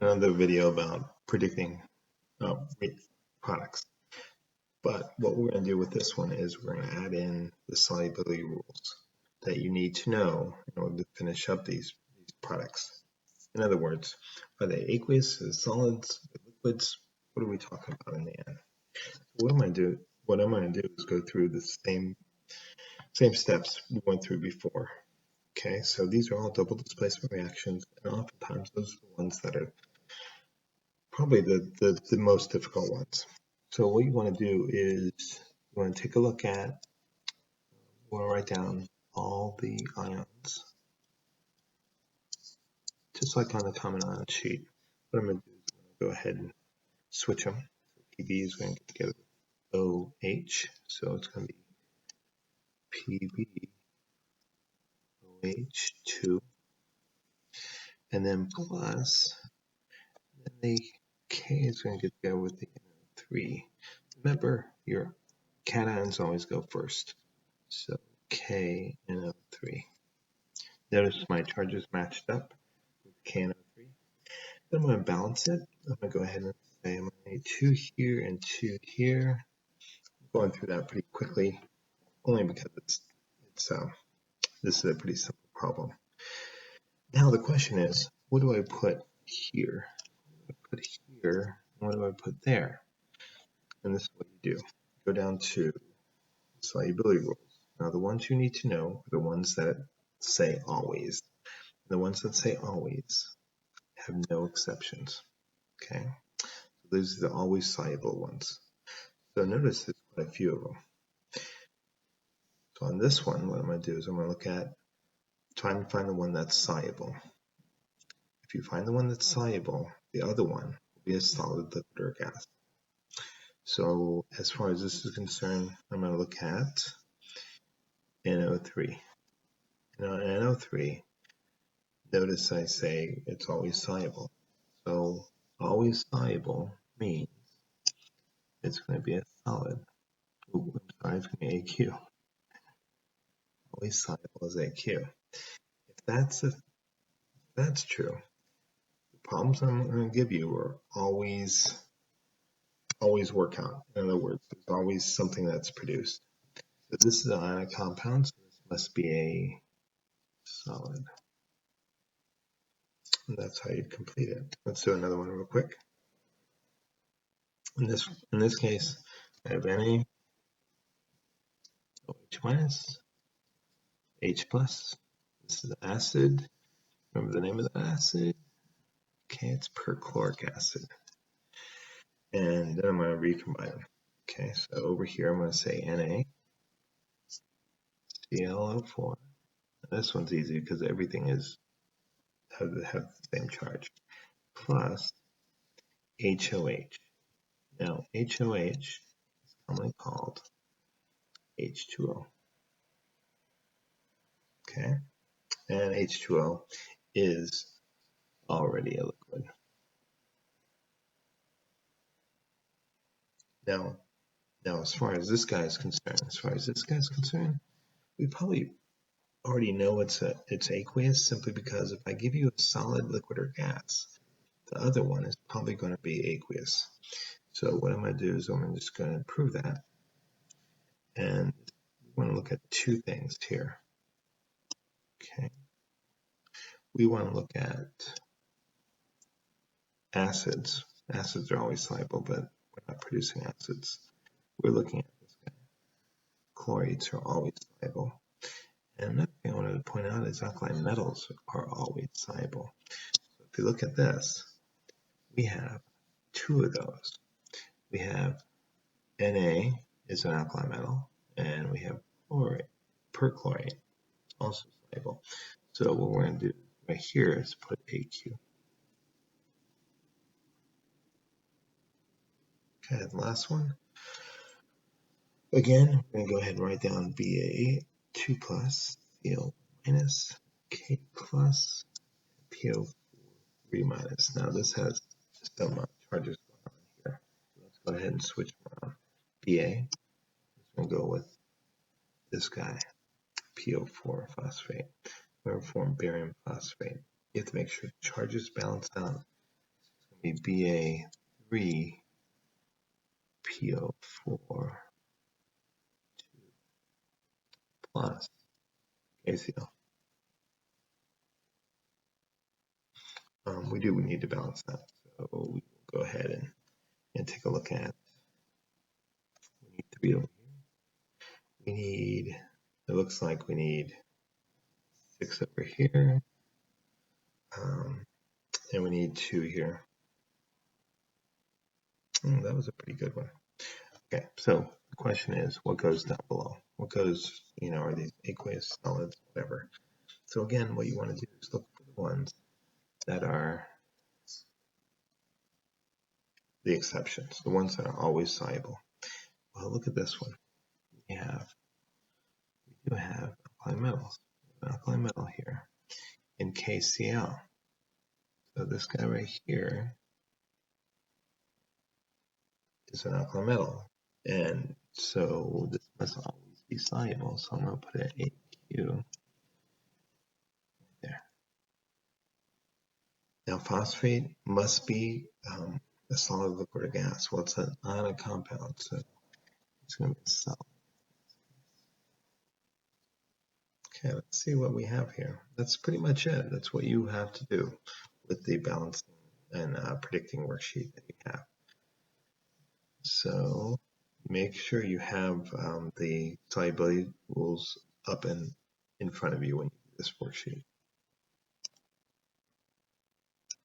another video about predicting products. But what we're going to do with this one is we're going to add in the solubility rules that you need to know in order to finish up these products. In other words, are they aqueous, solids, liquids? What are we talking about in the end? What I'm going to do is go through the same steps we went through before. Okay, so these are all double displacement reactions, and oftentimes those are the ones that are probably the most difficult ones. So what you want to do is you want to take a look at, you want to write down all the ions, just like on the common ion sheet. What I'm going to do is I'm going to go ahead and switch them. So PB is going to get together with OH, so it's going to be PB OH2, and then plus, then the K is going to get together with the NO3. Remember, your cations always go first. So KNO3. Notice my charges matched up with KNO3. Then I'm going to balance it. I'm going to go ahead and say I'm going to need 2 here and 2 here. I'm going through that pretty quickly, only because this is a pretty simple problem. Now the question is, what do I put here? What do I put here? What do I put there? And this is what you do. Go down to solubility rules. Now the ones you need to know are the ones that say always. The ones that say always have no exceptions. Okay, so these are the always soluble ones. So notice there's quite a few of them. So on this one, what I'm going to do is I'm going to look at trying to find the one that's soluble. If you find the one that's soluble, the other one will be a solid, liquid, or gas. So as far as this is concerned, I'm going to look at NO3. Now NO3, notice I say it's always soluble. So always soluble means it's going to be a solid. Ooh, I'm sorry, it's going to be AQ. Always soluble is AQ. If that's true, the problems I'm going to give you are always work out. In other words, there's always something that's produced. So this is an ionic compound, so this must be a solid. And that's how you complete it. Let's do another one real quick. In this case, I have Na, OH minus, H plus. This is acid. Remember the name of the acid? Okay, it's perchloric acid. And then I'm going to recombine them. Okay, so over here I'm going to say Na, ClO4. This one's easy because everything have the same charge. Plus HOH. Now HOH is commonly called H2O. Okay, and H2O is already a liquid. Now as far as this guy is concerned, we probably already know it's aqueous simply because if I give you a solid, liquid, or gas, the other one is probably going to be aqueous. So what I'm going to do is I'm just going to prove that. And we want to look at two things here. Okay. We want to look at acids. Acids are always soluble, but we're not producing acids. We're looking at this guy. Chlorates are always soluble. And another thing I wanted to point out is alkali metals are always soluble. So if you look at this, we have two of those. We have Na is an alkali metal, and we have chlorate, perchlorate, also soluble. So what we're going to do right here is put AQ. Okay, the last one. Again, we're going to go ahead and write down Ba2 plus, Cl minus, K plus, PO3 minus. Now this has some charges going on here. Let's go ahead and switch around. Ba is going to go with this guy, PO4 phosphate. We're going to form barium phosphate. You have to make sure the charges balance out a Ba3 PO4 plus KCl. We need to balance that. So we will go ahead and take a look at, we need 3 over here. We need, it looks like we need 6 over here. And we need 2 here. That was a pretty good one. Okay, so the question is, what goes down below? What goes, are these aqueous solids, whatever. So again, what you want to do is look for the ones that are the exceptions, the ones that are always soluble. Well, look at this one. We do have alkali metals. Alkali metal here in KCl. So this guy right here is an alkali metal. And so this must always be soluble. So I'm going to put an AQ there. Now phosphate must be a solid, liquid, or gas. Well, it's not a compound, so it's going to be a solid. Okay, let's see what we have here. That's pretty much it. That's what you have to do with the balancing and predicting worksheet that you have. So make sure you have the solubility rules up and in front of you when you do this worksheet.